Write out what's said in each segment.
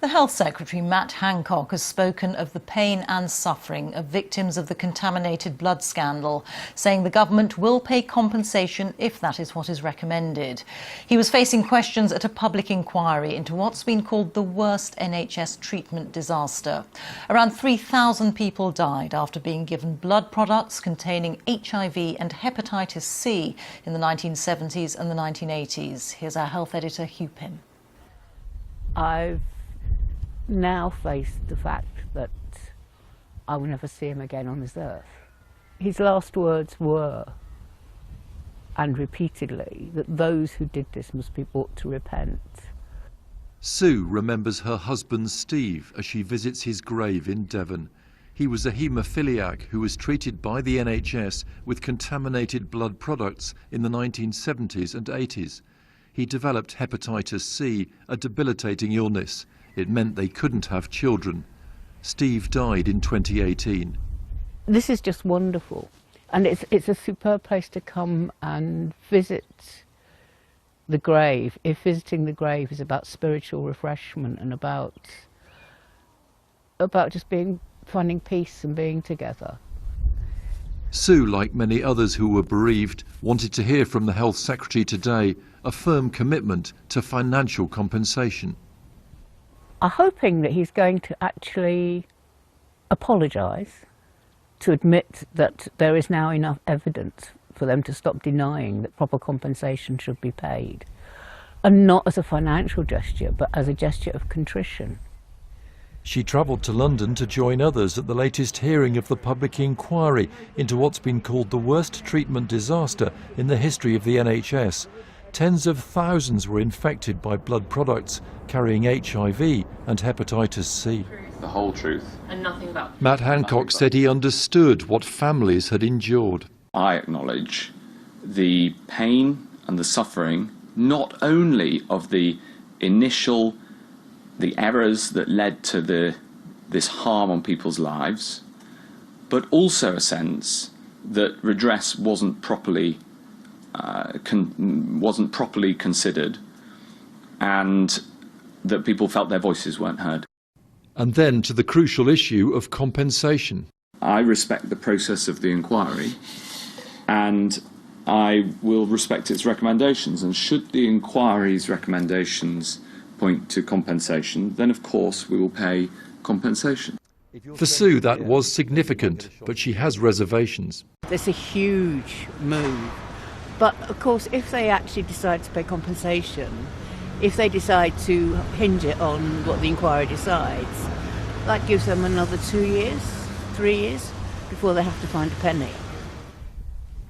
The Health Secretary Matt Hancock has spoken of the pain and suffering of victims of the contaminated blood scandal, saying the government will pay compensation if that is what is recommended. He was facing questions at a public inquiry into what's been called the worst NHS treatment disaster. Around 3,000 people died after being given blood products containing HIV and hepatitis C in the 1970s and the 1980s. Here's our health editor, Hugh Pym. I've now faced the fact that I will never see him again on this earth. His last words were, and repeatedly, that those who did this must be brought to repent. Sue remembers her husband Steve as she visits his grave in Devon. He was a haemophiliac who was treated by the NHS with contaminated blood products in the 1970s and 80s. He developed hepatitis C, a debilitating illness. It meant they couldn't have children. Steve died in 2018. This is just wonderful, and it's a superb place to come and visit the grave, if visiting the grave is about spiritual refreshment and about just finding peace and being together. Sue, like many others who were bereaved, wanted to hear from the Health Secretary today a firm commitment to financial compensation. I'm hoping that he's going to actually apologise, to admit that there is now enough evidence for them to stop denying that proper compensation should be paid, and not as a financial gesture, but as a gesture of contrition. She travelled to London to join others at the latest hearing of the public inquiry into what's been called the worst treatment disaster in the history of the NHS. Tens of thousands were infected by blood products carrying HIV and hepatitis C. The whole truth. And nothing about... Matt Hancock said he understood what families had endured. I acknowledge the pain and the suffering, not only of the errors that led to this harm on people's lives, but also a sense that redress wasn't properly considered, and that people felt their voices weren't heard. And then to the crucial issue of compensation. I respect the process of the inquiry, and I will respect its recommendations, and should the inquiry's recommendations point to compensation, then of course we will pay compensation. For Sue that was significant, but she has reservations. It's a huge move. But of course, if they actually decide to pay compensation, if they decide to hinge it on what the inquiry decides, that gives them another 2 years, 3 years, before they have to find a penny.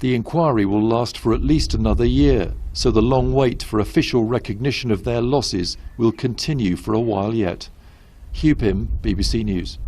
The inquiry will last for at least another year, so the long wait for official recognition of their losses will continue for a while yet. Hugh Pym, BBC News.